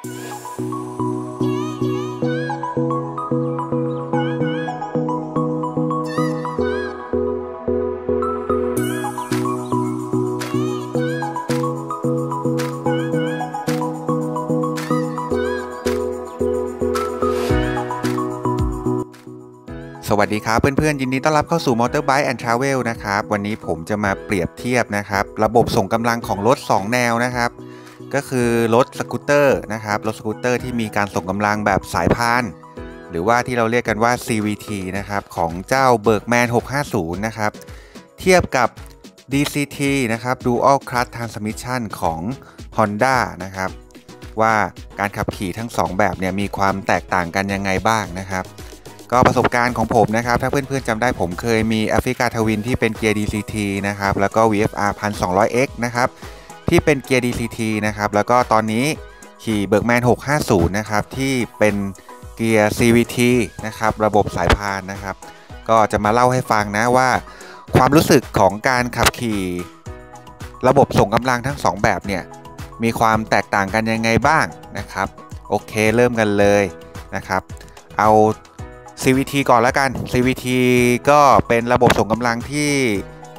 สวัสดีครับเพื่อนๆยินดีต้อนรับเข้าสู่ Motorbike and Travel นะครับวันนี้ผมจะมาเปรียบเทียบนะครับระบบส่งกำลังของรถ2แนวนะครับก็คือรถสกูตเตอร์นะครับรถสกูตเตอร์ที่มีการส่งกำลังแบบสายพานหรือว่าที่เราเรียกกันว่า CVT นะครับของเจ้า Bergman 650นะครับเทียบกับ DCT นะครับ Dual Clutch Transmission ของ Honda นะครับว่าการขับขี่ทั้ง2แบบเนี่ยมีความแตกต่างกันยังไงบ้างนะครับก็ประสบการณ์ของผมนะครับถ้าเพื่อนๆจำได้ผมเคยมี Africa Twin ที่เป็นเกียร์ DCT นะครับแล้วก็ VFR 1200X นะครับที่เป็นเกียร์ DCT นะครับแล้วก็ตอนนี้ขี่ Bergman 650นะครับที่เป็นเกียร์ CVT นะครับระบบสายพานนะครับก็จะมาเล่าให้ฟังนะว่าความรู้สึกของการขับขี่ระบบส่งกำลังทั้ง2แบบเนี่ยมีความแตกต่างกันยังไงบ้างนะครับโอเคเริ่มกันเลยนะครับเอาCVT ก่อนแล้วกัน CVT ก็เป็นระบบส่งกำลังที่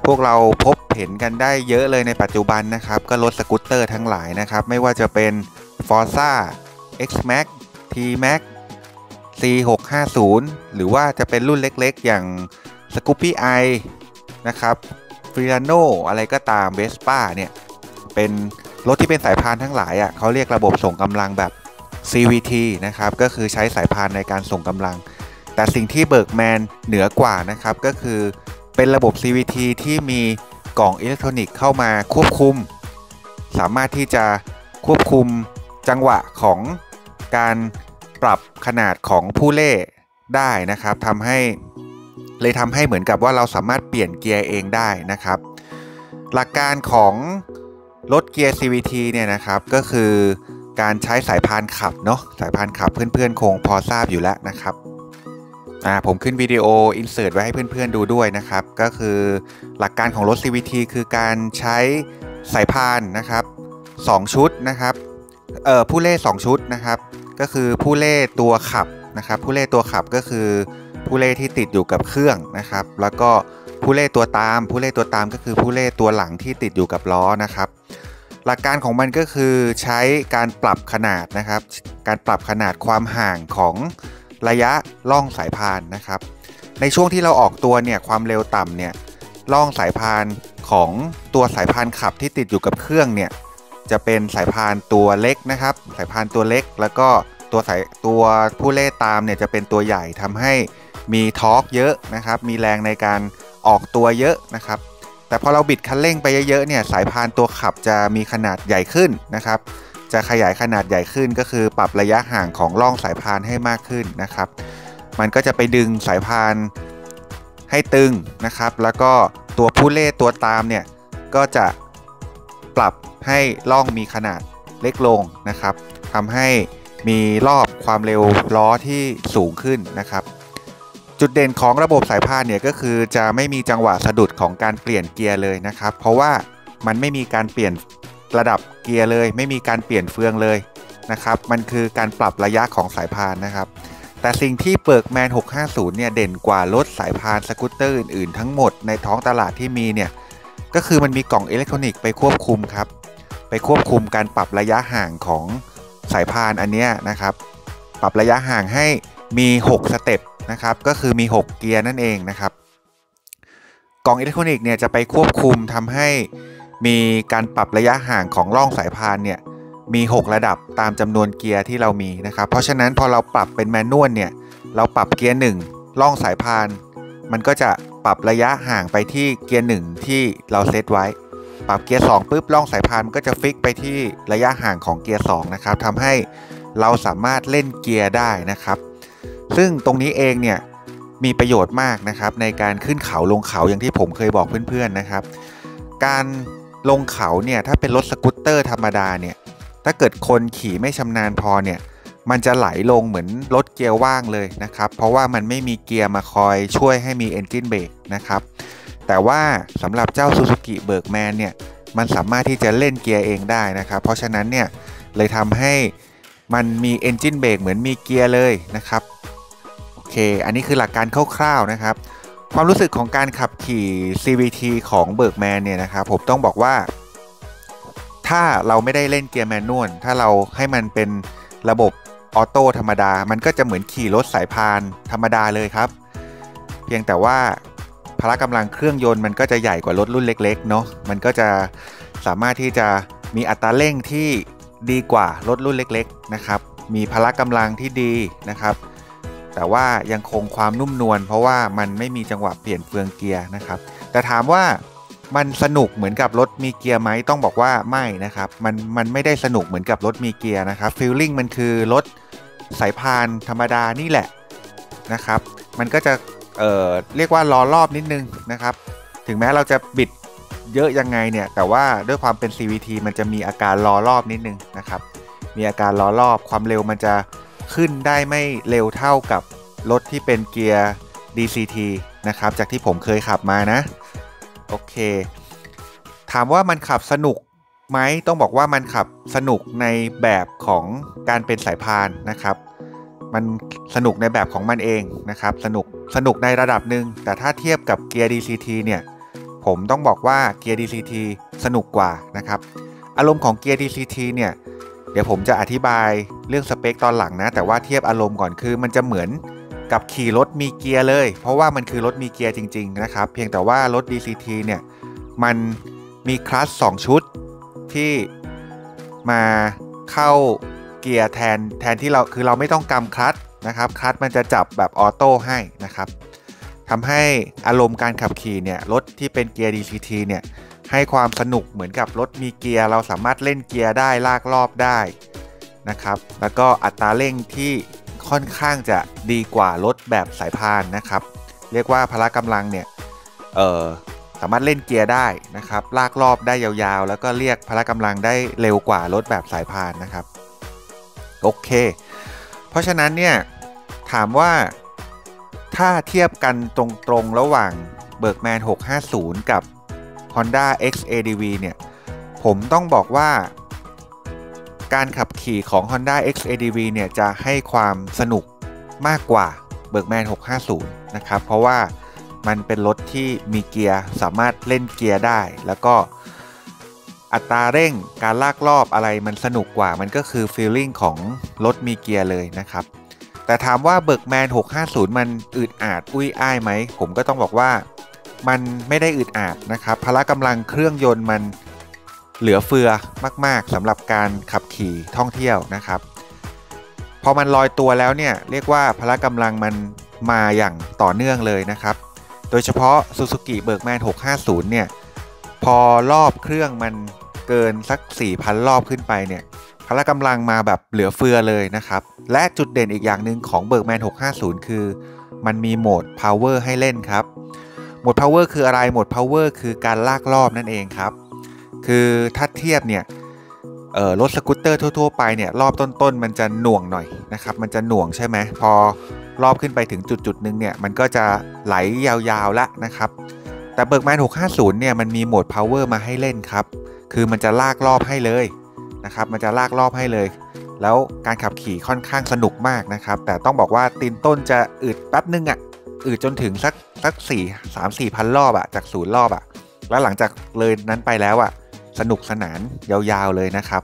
พวกเราพบเห็นกันได้เยอะเลยในปัจจุบันนะครับก็รถสกูตเตอร์ทั้งหลายนะครับไม่ว่าจะเป็น Forza X-Max T-Max C650 หรือว่าจะเป็นรุ่นเล็กๆอย่าง Scoopy i นะครับ Fiorano อะไรก็ตาม Vespa เนี่ยเป็นรถที่เป็นสายพานทั้งหลายเขาเรียกระบบส่งกำลังแบบ CVT นะครับก็คือใช้สายพานในการส่งกำลังแต่สิ่งที่ Bergman เหนือกว่านะครับก็คือเป็นระบบ CVT ที่มีกล่องอิเล็กทรอนิกส์เข้ามาควบคุมสามารถที่จะควบคุมจังหวะของการปรับขนาดของผู้เล่ได้นะครับทำให้เหมือนกับว่าเราสามารถเปลี่ยนเกียร์เองได้นะครับหลักการของรถเกียร์ CVT เนี่ยนะครับก็คือการใช้สายพานขับเนาะสายพานขับเพื่อนๆคงพอทราบอยู่แล้วนะครับผมขึ้นวิดีโออินเสิร์ตไว้ให้เพื่อนๆดูด้วยนะครับก็คือหลักการของรถ CVT คือการใช้สายพานนะครับ2ชุดนะครับผู้เล่2ชุดนะครับก็คือผู้เล่ตัวขับนะครับผู้เล่ตัวขับก็คือผู้เล่ที่ติดอยู่กับเครื่องนะครับแล้วก็ผู้เล่ตัวตามก็คือผู้เล่ตัวหลังที่ติดอยู่กับล้อนะครับหลักการของมันก็คือใช้การปรับขนาดนะครับการปรับขนาดความห่างของระยะล่องสายพานนะครับในช่วงที่เราออกตัวเนี่ยความเร็วต่ำเนี่ยล่องสายพานของตัวสายพานขับที่ติดอยู่กับเครื่องเนี่ยจะเป็นสายพานตัวเล็กนะครับสายพานตัวเล็กแล้วก็ตัวผู้เล่ตามเนี่ยจะเป็นตัวใหญ่ทำให้มีทอร์กเยอะนะครับมีแรงในการออกตัวเยอะนะครับแต่พอเราบิดคันเร่งไปเยอะๆเนี่ยสายพานตัวขับจะมีขนาดใหญ่ขึ้นนะครับจะขยายขนาดใหญ่ขึ้นก็คือปรับระยะห่างของร่องสายพานให้มากขึ้นนะครับมันก็จะไปดึงสายพานให้ตึงนะครับแล้วก็ตัวผู้เล่ตัวตามเนี่ยก็จะปรับให้ร่องมีขนาดเล็กลงนะครับทำให้มีรอบความเร็วล้อที่สูงขึ้นนะครับจุดเด่นของระบบสายพานเนี่ยก็คือจะไม่มีจังหวะสะดุดของการเปลี่ยนเกียร์เลยนะครับเพราะว่ามันไม่มีการเปลี่ยนระดับเกียร์เลยไม่มีการเปลี่ยนเฟืองเลยนะครับมันคือการปรับระยะของสายพานนะครับแต่สิ่งที่ Bergman 650เนี่ยเด่นกว่ารถสายพานสกูตเตอร์อื่นๆทั้งหมดในท้องตลาดที่มีเนี่ยก็คือมันมีกล่องอิเล็กทรอนิกส์ไปควบคุมครับไปควบคุมการปรับระยะห่างของสายพานอันนี้นะครับปรับระยะห่างให้มี6สเต็ปนะครับก็คือมี6เกียร์นั่นเองนะครับกล่องอิเล็กทรอนิกส์เนี่ยจะไปควบคุมทำให้มีการปรับระยะห่างของร่องสายพานเนี่ยมี6ระดับตามจำนวนเกียร์ที่เรามีนะครับเพราะฉะนั้นพอเราปรับเป็นแมนนวลเนี่ยเราปรับเกียร์1ร่องสายพานมันก็จะปรับระยะห่างไปที่เกียร์1ที่เราเซตไว้ปรับเกียร์2ปุ๊บร่องสายพานก็จะฟิกไปที่ระยะห่างของเกียร์2นะครับทำให้เราสามารถเล่นเกียร์ได้นะครับซึ่งตรงนี้เองเนี่ยมีประโยชน์มากนะครับในการขึ้นเขาลงเขาอย่างที่ผมเคยบอกเพื่อนๆนะครับการลงเขาเนี่ยถ้าเป็นรถสกูตเตอร์ธรรมดาเนี่ยถ้าเกิดคนขี่ไม่ชำนาญพอเนี่ยมันจะไหลลงเหมือนรถเกียร์ว่างเลยนะครับเพราะว่ามันไม่มีเกียร์มาคอยช่วยให้มีเอนจินเบรกนะครับแต่ว่าสำหรับเจ้า Suzuki Bergman เนี่ยมันสามารถที่จะเล่นเกียร์เองได้นะครับเพราะฉะนั้นเนี่ยเลยทำให้ มันมี Engine Brake เหมือนมีเกียร์เลยนะครับโอเคอันนี้คือหลักการคร่าวๆนะครับความรู้สึกของการขับขี่ CVT ของ Bergman เนี่ยนะครับผมต้องบอกว่าถ้าเราไม่ได้เล่นเกียร์แมนนวลถ้าเราให้มันเป็นระบบออโต้ธรรมดามันก็จะเหมือนขี่รถสายพานธรรมดาเลยครับเพียงแต่ว่าพละกำลังเครื่องยนต์มันก็จะใหญ่กว่ารถรุ่นเล็กๆเนาะมันก็จะสามารถที่จะมีอัตราเร่งที่ดีกว่ารถรุ่นเล็กๆนะครับมีพละกำลังที่ดีนะครับแต่ว่ายังคงความนุ่มนวลเพราะว่ามันไม่มีจังหวะเปลี่ยนเฟืองเกียร์นะครับแต่ถามว่ามันสนุกเหมือนกับรถมีเกียร์ไหมต้องบอกว่าไม่นะครับมันไม่ได้สนุกเหมือนกับรถมีเกียร์นะครับฟีลลิ่งมันคือรถสายพานธรรมดานี่แหละนะครับมันก็จะเรียกว่าล้อรอบนิดนึงนะครับถึงแม้เราจะบิดเยอะยังไงเนี่ยแต่ว่าด้วยความเป็น CVT มันจะมีอาการล้อรอบนิดนึงนะครับมีอาการล้อรอบความเร็วมันจะขึ้นได้ไม่เร็วเท่ากับรถที่เป็นเกียร์ DCT นะครับจากที่ผมเคยขับมานะโอเคถามว่ามันขับสนุกไหมต้องบอกว่ามันขับสนุกในแบบของการเป็นสายพานนะครับมันสนุกในแบบของมันเองนะครับสนุกในระดับหนึ่งแต่ถ้าเทียบกับเกียร์ DCT เนี่ยผมต้องบอกว่าเกียร์ DCT สนุกกว่านะครับอารมณ์ของเกียร์ DCT เนี่ยเดี๋ยวผมจะอธิบายเรื่องสเปคตอนหลังนะแต่ว่าเทียบอารมณ์ก่อนคือมันจะเหมือนกับขี่รถมีเกียร์เลยเพราะว่ามันคือรถมีเกียร์จริงๆนะครับเพียงแต่ว่ารถ DCT เนี่ยมันมีคลัตช์2ชุดที่มาเข้าเกียร์แทนที่เราไม่ต้องกำคลัตช์นะครับคลัตช์มันจะจับแบบออโต้ให้นะครับทำให้อารมณ์การขับขี่เนี่ยรถที่เป็นเกียร์ DCT เนี่ยให้ความสนุกเหมือนกับรถมีเกียร์เราสามารถเล่นเกียร์ได้ลากรอบได้นะครับแล้วก็อัตราเร่งที่ค่อนข้างจะดีกว่ารถแบบสายพานนะครับเรียกว่าพละกำลังเนี่ยสามารถเล่นเกียร์ได้นะครับลากรอบได้ยาวๆแล้วก็เรียกพละกำลังได้เร็วกว่ารถแบบสายพานนะครับโอเคเพราะฉะนั้นเนี่ยถามว่าถ้าเทียบกันตรงๆระหว่าง Bergman 650 กับ Honda XADV เนี่ยผมต้องบอกว่าการขับขี่ของ Honda XADV เนี่ยจะให้ความสนุกมากกว่า Bergman 650 นะครับเพราะว่ามันเป็นรถที่มีเกียร์สามารถเล่นเกียร์ได้แล้วก็อัตราเร่งการลากรอบอะไรมันสนุกกว่ามันก็คือฟีลลิ่งของรถมีเกียร์เลยนะครับแต่ถามว่า Bergman 650 มันอึดอัดอุ้ยอ้ายไหมผมก็ต้องบอกว่ามันไม่ได้อึดอัดนะครับพละกำลังเครื่องยนต์มันเหลือเฟือมากๆสำหรับการขับขี่ท่องเที่ยวนะครับพอมันลอยตัวแล้วเนี่ยเรียกว่าพละกำลังมันมาอย่างต่อเนื่องเลยนะครับโดยเฉพาะ Suzuki Bergman 650 เนี่ยพอรอบเครื่องมันเกินสัก 4,000 รอบขึ้นไปเนี่ยพละกำลังมาแบบเหลือเฟือเลยนะครับและจุดเด่นอีกอย่างหนึ่งของ Bergman 650 คือมันมีโหมด Power ให้เล่นครับโหมด Power คืออะไรโหมด Power คือการลากรอบนั่นเองครับคือถ้าเทียบเนี่ยรถสกูตเตอร์ทั่วๆไปเนี่ยรอบต้นๆมันจะหน่วงหน่อยนะครับมันจะหน่วงใช่ไหมพอรอบขึ้นไปถึงจุดหนึ่งเนี่ยมันก็จะไหลยาวๆละนะครับแต่ Bergman 650 เนี่ยมันมีโหมด Power มาให้เล่นครับคือมันจะลากรอบให้เลยนะครับมันจะลากรอบให้เลยแล้วการขับขี่ค่อนข้างสนุกมากนะครับแต่ต้องบอกว่าตีนต้นจะอึดแป๊บนึงอ่ะอึดจนถึงสัก3-4 พันรอบอ่ะจาก0 รอบอ่ะแล้วหลังจากเลยนั้นไปแล้วอ่ะสนุกสนานยาวๆเลยนะครับ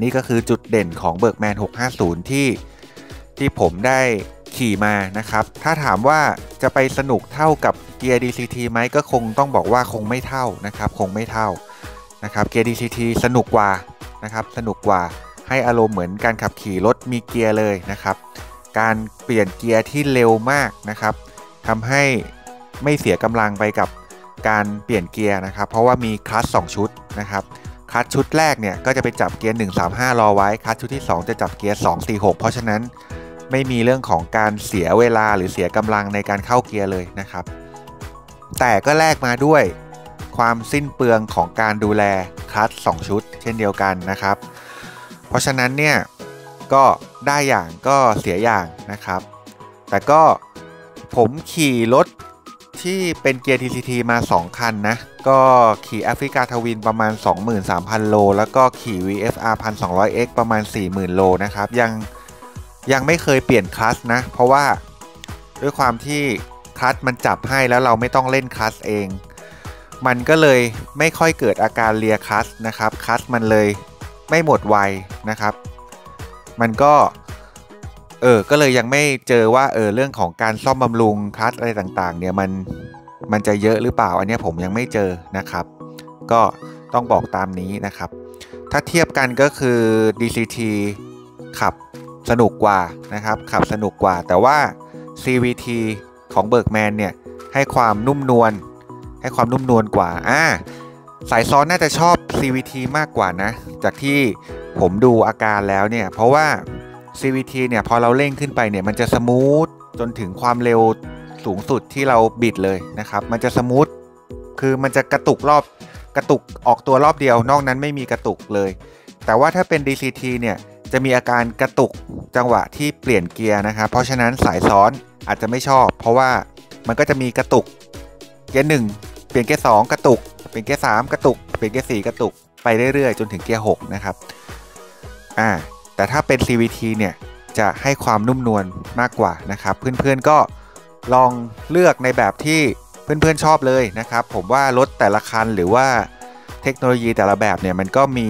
นี่ก็คือจุดเด่นของ Bergman 650 ที่ผมได้ขี่มานะครับถ้าถามว่าจะไปสนุกเท่ากับเกียร์ DCT ไหมก็คงต้องบอกว่าคงไม่เท่านะครับคงไม่เท่านะครับเกียร์ DCT สนุกกว่านะครับสนุกกว่าให้อารมณ์เหมือนการขับขี่รถมีเกียร์เลยนะครับการเปลี่ยนเกียร์ที่เร็วมากนะครับทำให้ไม่เสียกำลังไปกับการเปลี่ยนเกียร์นะครับเพราะว่ามีคลัตช์2 ชุดนะครับคลัตช์ชุดแรกเนี่ยก็จะไปจับเกียร์135รอไว้คลัตช์ชุดที่2จะจับเกียร์246เพราะฉะนั้นไม่มีเรื่องของการเสียเวลาหรือเสียกำลังในการเข้าเกียร์เลยนะครับแต่ก็แลกมาด้วยความสิ้นเปลืองของการดูแลคลัตช์2 ชุดเช่นเดียวกันนะครับเพราะฉะนั้นเนี่ยก็ได้อย่างก็เสียอย่างนะครับแต่ก็ผมขี่รถ ที่เป็นเกียร์ TCT มา 2 คันนะก็ขี่แอฟริกาทวินประมาณ 23,000 โลแล้วก็ขี่ VFR 1200X ประมาณ 40,000 โลนะครับยังไม่เคยเปลี่ยนคลัตช์นะเพราะว่าด้วยความที่คลัตช์มันจับให้แล้วเราไม่ต้องเล่นคลัตช์เองมันก็เลยไม่ค่อยเกิดอาการเลียคลัตช์นะครับคลัตช์มันเลยไม่หมดไวนะครับมันก็ก็เลยยังไม่เจอว่าเรื่องของการซ่อมบำรุงคลัตช์อะไรต่างๆเนี่ยมันจะเยอะหรือเปล่าอันนี้ผมยังไม่เจอนะครับก็ต้องบอกตามนี้นะครับถ้าเทียบกันก็คือ DCT ขับสนุกกว่านะครับขับสนุกกว่าแต่ว่า CVT ของ Bergman เนี่ยให้ความนุ่มนวลกว่าสายซ้อนน่าจะชอบ CVT มากกว่านะจากที่ผมดูอาการแล้วเนี่ยเพราะว่า CVT เนี่ยพอเราเร่งขึ้นไปเนี่ยมันจะสมูทจนถึงความเร็วสูงสุดที่เราบิดเลยนะครับมันจะสมูทคือมันจะกระตุกออกตัวรอบเดียวนอกนั้นไม่มีกระตุกเลยแต่ว่าถ้าเป็น DCT เนี่ยจะมีอาการกระตุกจังหวะที่เปลี่ยนเกียร์นะครับเพราะฉะนั้นสายซ้อนอาจจะไม่ชอบเพราะว่ามันก็จะมีกระตุกเกียร์1เปลี่ยนเกียร์2กระตุกเปลี่ยนเกียร์3กระตุกเปลี่ยนเกียร์4กระตุกไปเรื่อยๆจนถึงเกียร์6นะครับแต่ถ้าเป็น CVT เนี่ยจะให้ความนุ่มนวลมากกว่านะครับเพื่อนๆก็ลองเลือกในแบบที่เพื่อนๆชอบเลยนะครับผมว่ารถแต่ละคันหรือว่าเทคโนโลยีแต่ละแบบเนี่ยมันก็มี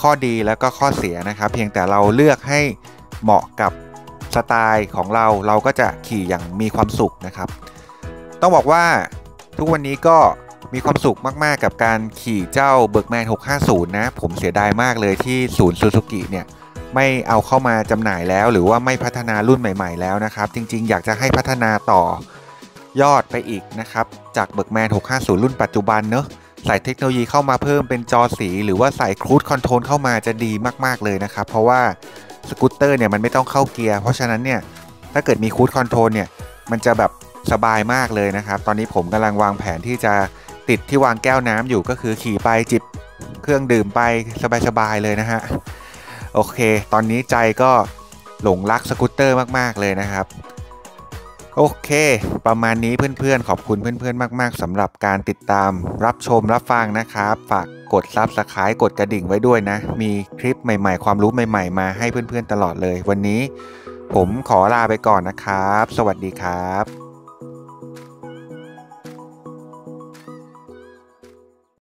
ข้อดีแล้วก็ข้อเสียนะครับเพียงแต่เราเลือกให้เหมาะกับสไตล์ของเราก็จะขี่อย่างมีความสุขนะครับต้องบอกว่าทุกวันนี้ก็มีความสุขมากๆกับการขี่เจ้า Bergman 650นะผมเสียดายมากเลยที่ศูนย์ซูซูกิเนี่ยไม่เอาเข้ามาจำหน่ายแล้วหรือว่าไม่พัฒนารุ่นใหม่ๆแล้วนะครับจริงๆอยากจะให้พัฒนาต่อยอดไปอีกนะครับจาก Bergman 650รุ่นปัจจุบันเนอะใส่เทคโนโลยีเข้ามาเพิ่มเป็นจอสีหรือว่าใส่ครูซคอนโทรลเข้ามาจะดีมากๆเลยนะครับเพราะว่าสกูตเตอร์เนี่ยมันไม่ต้องเข้าเกียร์เพราะฉะนั้นเนี่ยถ้าเกิดมีครูซคอนโทรลเนี่ยมันจะแบบสบายมากเลยนะครับตอนนี้ผมกำลังวางแผนที่จะติดที่วางแก้วน้ำอยู่ก็คือขี่ไปจิบเครื่องดื่มไปสบายๆเลยนะฮะโอเคตอนนี้ใจก็หลงรักสกูตเตอร์มากๆเลยนะครับโอเคประมาณนี้เพื่อนๆขอบคุณเพื่อนๆมากๆสำหรับการติดตามรับชมรับฟังนะครับฝากกด Subscribe กดกระดิ่งไว้ด้วยนะมีคลิปใหม่ๆความรู้ใหม่ๆมาให้เพื่อนๆตลอดเลยวันนี้ผมขอลาไปก่อนนะครับสวัสดีครับ